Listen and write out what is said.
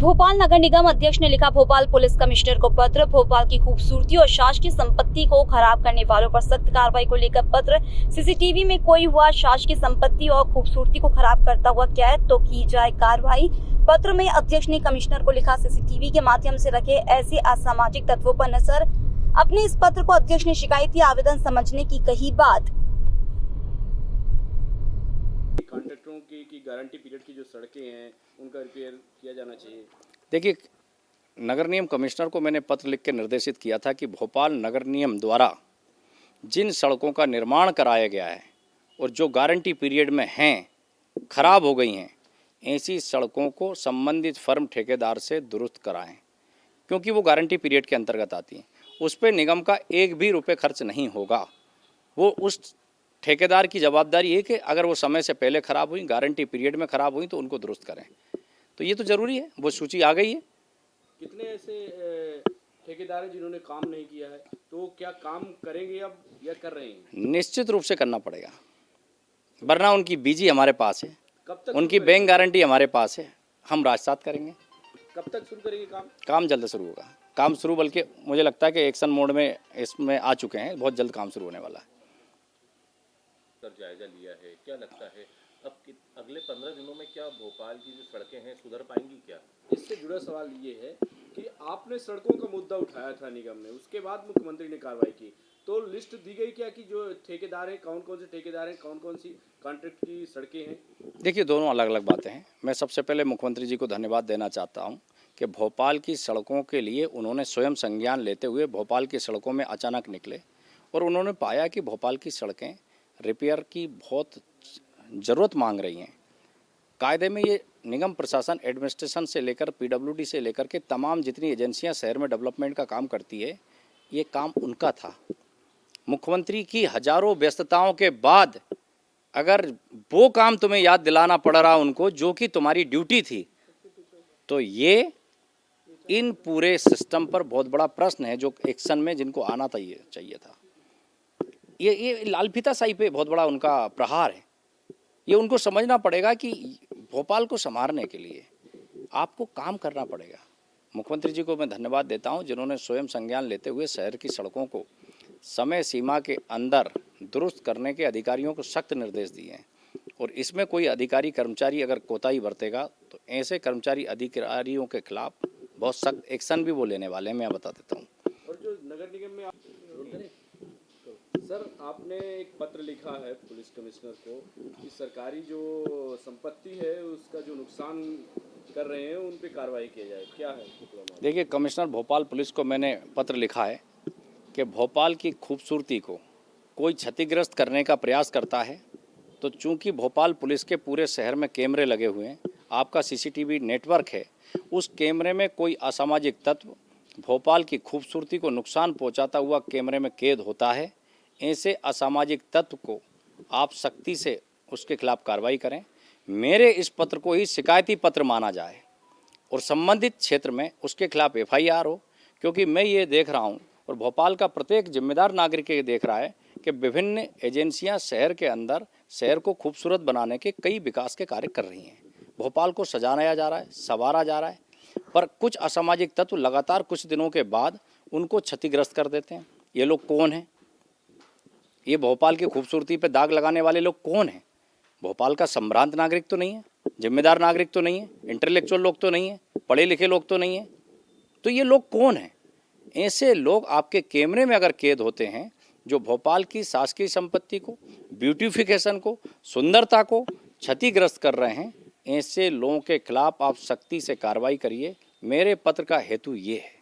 भोपाल नगर निगम अध्यक्ष ने लिखा भोपाल पुलिस कमिश्नर को पत्र। भोपाल की खूबसूरती और शासकीय संपत्ति को खराब करने वालों पर सख्त कार्रवाई को लेकर पत्र। सीसीटीवी में कोई हुआ शासकीय संपत्ति और खूबसूरती को खराब करता हुआ कैद तो की जाए कार्रवाई। पत्र में अध्यक्ष ने कमिश्नर को लिखा, सीसीटीवी के माध्यम से रखे ऐसे असामाजिक तत्वों पर नजर। अपने इस पत्र को अध्यक्ष ने शिकायती आवेदन समझने की कही बात। कॉन्ट्रैक्टरों की गारंटी पीरियड की जो सड़कें हैं उनका रिपेयर किया जाना चाहिए। देखिए, नगर निगम कमिश्नर को मैंने पत्र लिख के निर्देशित किया था कि भोपाल नगर निगम द्वारा जिन सड़कों का निर्माण कराया गया है और जो गारंटी पीरियड में हैं, खराब हो गई हैं, ऐसी सड़कों को संबंधित फर्म ठेकेदार से दुरुस्त कराएं, क्योंकि वो गारंटी पीरियड के अंतर्गत आती हैं। उस पर निगम का एक भी रुपये खर्च नहीं होगा। वो उस ठेकेदार की जवाबदारी है कि अगर वो समय से पहले ख़राब हुई, गारंटी पीरियड में ख़राब हुई तो उनको दुरुस्त करें। तो ये तो ज़रूरी है, वो सूची आ गई है। कितने ऐसे ठेकेदार हैं जिन्होंने काम नहीं किया है, तो क्या काम करेंगे अब या कर रहे हैं? निश्चित रूप से करना पड़ेगा, वरना उनकी बीजी हमारे पास है, कब तक उनकी बैंक गारंटी हमारे पास है, हम राजसात करेंगे। कब तक शुरू करेंगे काम? काम जल्द शुरू होगा। काम शुरू बल्कि मुझे लगता है कि एक्शन मोड में इसमें आ चुके हैं, बहुत जल्द काम शुरू होने वाला है। जायजा लिया है, क्या लगता है अब अगले 15 दिनों में क्या भोपाल की जो सड़कें हैं सुधर पाएंगी क्या? इससे जुड़ा सवाल ये है कि आपने सड़कों का मुद्दा उठाया था निगम में, उसके बाद मुख्यमंत्री ने कार्रवाई की, तो लिस्ट दी गई क्या कि जो ठेकेदार हैं, कौन कौन से ठेकेदार हैं, कौन कौन सी कॉन्ट्रैक्ट की सड़कें हैं? देखिए, दोनों अलग अलग बातें हैं। मैं सबसे पहले मुख्यमंत्री जी को धन्यवाद देना चाहता हूं कि भोपाल की सड़कों के लिए उन्होंने स्वयं संज्ञान लेते हुए भोपाल की सड़कों में अचानक निकले और उन्होंने पाया कि भोपाल की सड़कें रिपेयर की बहुत ज़रूरत मांग रही हैं। कायदे में ये निगम प्रशासन एडमिनिस्ट्रेशन से लेकर पीडब्ल्यूडी से लेकर के तमाम जितनी एजेंसियां शहर में डेवलपमेंट का काम करती है, ये काम उनका था। मुख्यमंत्री की हजारों व्यस्तताओं के बाद अगर वो काम तुम्हें याद दिलाना पड़ रहा उनको जो कि तुम्हारी ड्यूटी थी, तो ये इन पूरे सिस्टम पर बहुत बड़ा प्रश्न है जो एक्शन में जिनको आना चाहिए था। ये लाल फीता शाही पे बहुत बड़ा उनका प्रहार है। ये उनको समझना पड़ेगा कि भोपाल को संभालने के लिए आपको काम करना पड़ेगा। मुख्यमंत्री जी को मैं धन्यवाद देता हूं जिन्होंने स्वयं संज्ञान लेते हुए शहर की सड़कों को समय सीमा के अंदर दुरुस्त करने के अधिकारियों को सख्त निर्देश दिए हैं। और इसमें कोई अधिकारी कर्मचारी अगर कोताही बरतेगा तो ऐसे कर्मचारी अधिकारियों के खिलाफ बहुत सख्त एक्शन भी वो लेने वाले हैं, मैं बता देता हूँ। और जो नगर निगम में सर, आपने एक पत्र लिखा है पुलिस कमिश्नर को कि सरकारी जो संपत्ति है उसका जो नुकसान कर रहे हैं उन पे कार्रवाई की जाए, क्या है? देखिए, कमिश्नर भोपाल पुलिस को मैंने पत्र लिखा है कि भोपाल की खूबसूरती को कोई क्षतिग्रस्त करने का प्रयास करता है तो चूंकि भोपाल पुलिस के पूरे शहर में कैमरे लगे हुए हैं, आपका सीसीटीवी नेटवर्क है, उस कैमरे में कोई असामाजिक तत्व भोपाल की खूबसूरती को नुकसान पहुंचाता हुआ कैमरे में कैद होता है। ऐसे असामाजिक तत्व को आप सख्ती से उसके खिलाफ कार्रवाई करें। मेरे इस पत्र को ही शिकायती पत्र माना जाए और संबंधित क्षेत्र में उसके खिलाफ FIR हो, क्योंकि मैं ये देख रहा हूँ और भोपाल का प्रत्येक जिम्मेदार नागरिक ये देख रहा है कि विभिन्न एजेंसियां शहर के अंदर शहर को खूबसूरत बनाने के कई विकास के कार्य कर रही हैं। भोपाल को सजाया जा रहा है, संवारा जा रहा है, पर कुछ असामाजिक तत्व लगातार कुछ दिनों के बाद उनको क्षतिग्रस्त कर देते हैं। ये लोग कौन हैं? ये भोपाल की खूबसूरती पे दाग लगाने वाले लोग कौन हैं? भोपाल का संभ्रांत नागरिक तो नहीं है, जिम्मेदार नागरिक तो नहीं है, इंटेलेक्चुअल लोग तो नहीं है, पढ़े लिखे लोग तो नहीं है। तो ये लोग कौन हैं? ऐसे लोग आपके कैमरे में अगर कैद होते हैं जो भोपाल की शासकीय संपत्ति को, ब्यूटिफिकेशन को, सुंदरता को क्षतिग्रस्त कर रहे हैं, ऐसे लोगों के खिलाफ आप सख्ती से कार्रवाई करिए। मेरे पत्र का हेतु ये है।